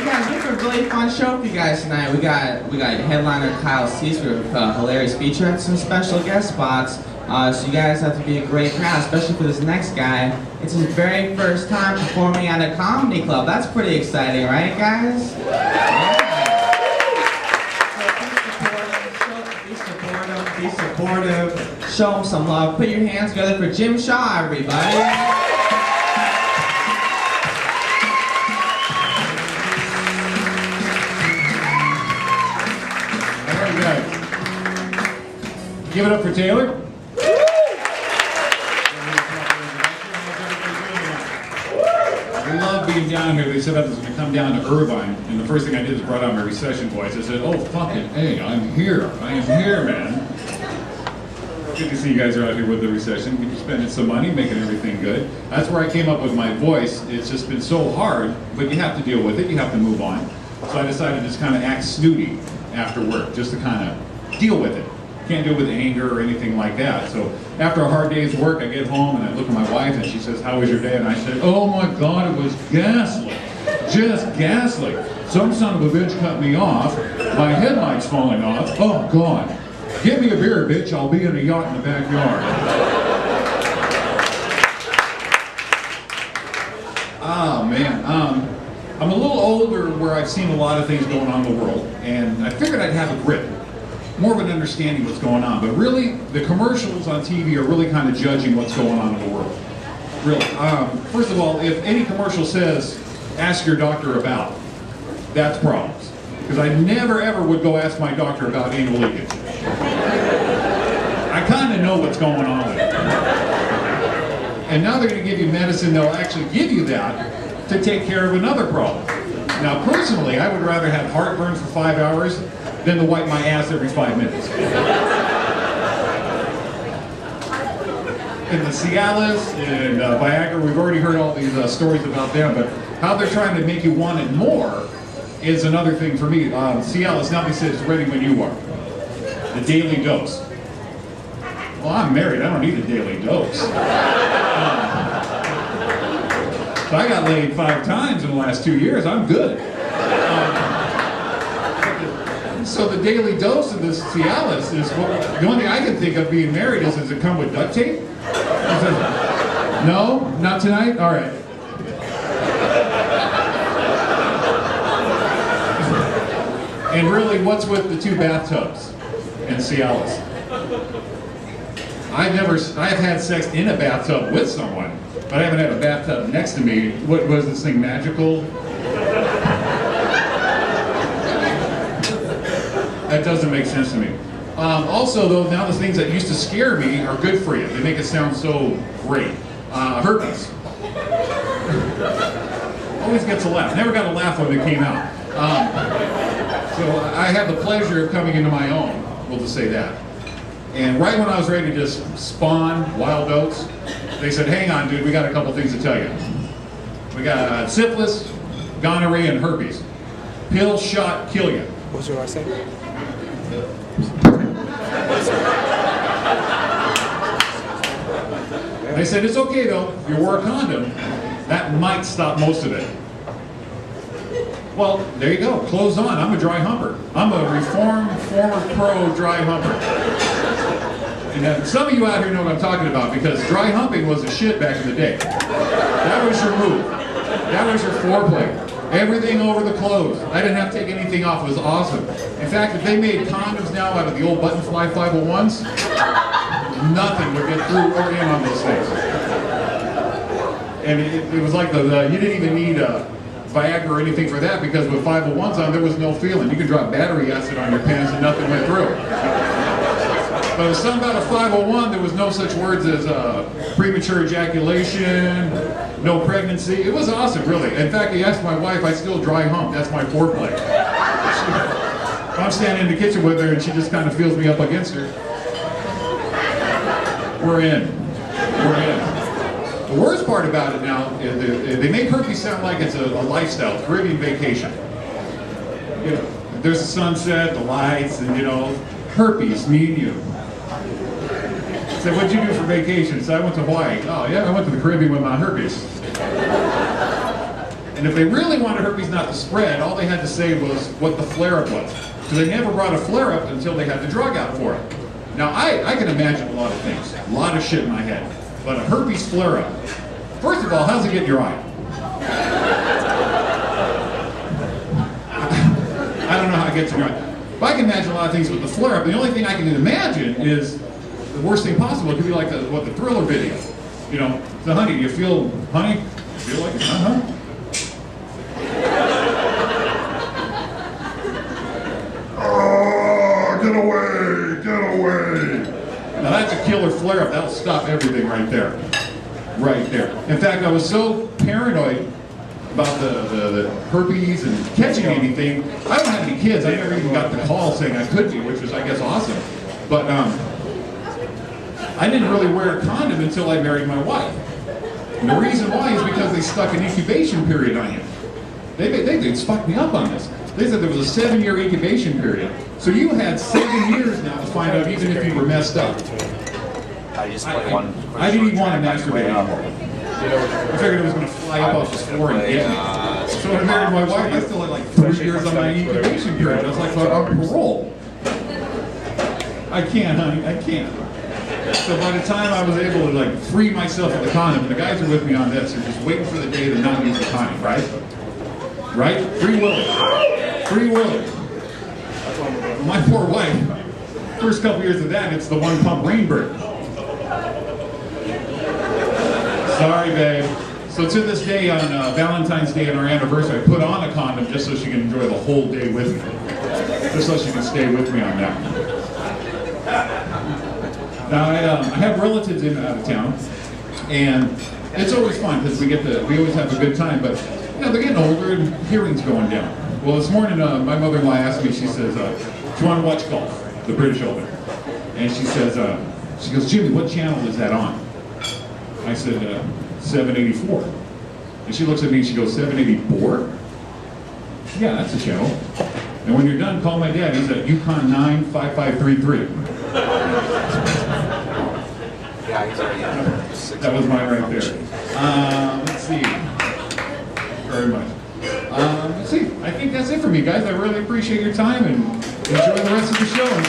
guys, we have a really fun show for you guys tonight. We got headliner Kyle Cease with a hilarious feature and some special guest spots. So you guys have to be a great crowd, especially for this next guy. It's his very first time performing at a comedy club. That's pretty exciting, right, guys? Yeah. So be supportive, show him some love. Put your hands together for Jim Shaw, everybody. Give it up for Taylor. I love being down here. They said I was going to come down to Irvine, and the first thing I did is brought out my recession voice. I said, oh, fucking hey, I'm here. I am here, man. Good to see you guys are out here with the recession. You're spending some money, making everything good. That's where I came up with my voice. It's just been so hard, but you have to deal with it. You have to move on. So I decided to just kind of act snooty after work, just to kind of deal with it. Can't do it with anger or anything like that. So after a hard day's work, I get home and I look at my wife and she says, how was your day? And I said, oh my God, it was ghastly. Just ghastly. Some son of a bitch cut me off. My headlight's falling off. Oh God. Give me a beer, bitch. I'll be in a yacht in the backyard. Oh man. I'm a little older where I've seen a lot of things going on in the world, and I figured I'd have a grip. More of an understanding what's going on, but really the commercials on TV are really kind of judging what's going on in the world. Really. First of all, if any commercial says, ask your doctor about, that's problems. Because I never ever would go ask my doctor about anal leakage. I kind of know what's going on with it. And now they're going to give you medicine that'll actually give you that to take care of another problem. Now personally, I would rather have heartburn for 5 hours than to wipe my ass every 5 minutes. And the Cialis and Viagra, we've already heard all these stories about them, but how they're trying to make you want it more is another thing for me. Cialis, now they say it's ready when you are. The daily dose. Well, I'm married, I don't need a daily dose. So I got laid 5 times in the last 2 years, I'm good. So the daily dose of this Cialis is, the only thing I can think of being married is, does it come with duct tape? No? Not tonight? All right. And really, what's with the 2 bathtubs and Cialis? I've had sex in a bathtub with someone, but I haven't had a bathtub next to me. What was this thing, magical? That doesn't make sense to me. Also, though, now the things that used to scare me are good for you. They make it sound so great. Herpes. Always gets a laugh. Never got a laugh when it came out. So I have the pleasure of coming into my own, we'll just say that. And right when I was ready to just spawn wild oats, they said, hang on, dude, we got a couple things to tell you. We got syphilis, gonorrhea, and herpes. Pill shot kill you. What's your last name? They said, it's okay though, if you wore a condom, that might stop most of it. Well, there you go, clothes on, I'm a dry humper. I'm a reformed, former pro dry humper. And some of you out here know what I'm talking about, because dry humping was a shit back in the day. That was your move. That was your foreplay. Everything over the clothes. I didn't have to take anything off. It was awesome. In fact, if they made condoms now out of the old Buttonfly 501s, nothing would get through or in on those things. And it was like you didn't even need Viagra or anything for that, because with 501s on, there was no feeling. You could drop battery acid on your pants and nothing went through. But with something about a 501, there was no such words as premature ejaculation, no pregnancy. It was awesome, really. In fact, you asked my wife, I still dry hump. That's my foreplay. I'm standing in the kitchen with her and she just kind of feels me up against her. We're in. We're in. The worst part about it now is they make herpes sound like it's a lifestyle, Caribbean vacation. You know, there's the sunset, the lights, and herpes, me and you. I said, what'd you do for vacation? So I went to Hawaii. Oh yeah, I went to the Caribbean with my herpes. And And if they really wanted herpes not to spread, all they had to say was what the flare-up was. So they never brought a flare-up until they had the drug out for it. Now, I can imagine a lot of things, a lot of shit in my head. But a herpes flare-up, first of all, how's it get in your eye? I don't know how it gets in your eye. But I can imagine a lot of things with the flare-up. The only thing I can imagine is the worst thing possible. It could be like the Thriller video. You know, so honey, do you feel, honey? You feel like it? Uh-huh. Oh, get away, get away. Now that's a killer flare-up. That'll stop everything right there. Right there. In fact, I was so paranoid about the herpes and catching anything. I don't have any kids. I never even got the call saying I could be, which was, I guess, awesome. But I didn't really wear a condom until I married my wife. And the reason why is because they stuck an incubation period on you. They fucked me up on this. They said there was a 7-year incubation period. So you had 7 years now to find out even if you were messed up. I didn't even want to masturbate anymore. I figured it was going to fly up off the floor and get me. So when I married my wife, I still had like 3 years on my incubation period. I was like, on parole. I can't, honey, I can't. So by the time I was able to like free myself of the condom, and the guys are with me on this, they're just waiting for the day to not use the condom, right? Right? Free Willy. Free Willy. My poor wife, first couple years of that, it's the one pump Rainbird. Sorry, babe. So to this day, on Valentine's Day and our anniversary, I put on a condom just so she can enjoy the whole day with me. Just so she can stay with me on that. Now, I have relatives in and out of town, and it's always fun because we always have a good time, but you know, they're getting older and hearing's going down. Well, this morning, my mother-in-law asked me, she says, do you want to watch golf, the British Open? And she says, she goes, Jimmy, what channel is that on? I said, 784. And she looks at me and she goes, 784? Yeah, that's a channel. And when you're done, call my dad. He's at Yukon 95533. Yeah, he's already on. That was mine right there. Let's see. Very much. Let's see. I think that's it for me, guys. I really appreciate your time and enjoy the rest of the show. And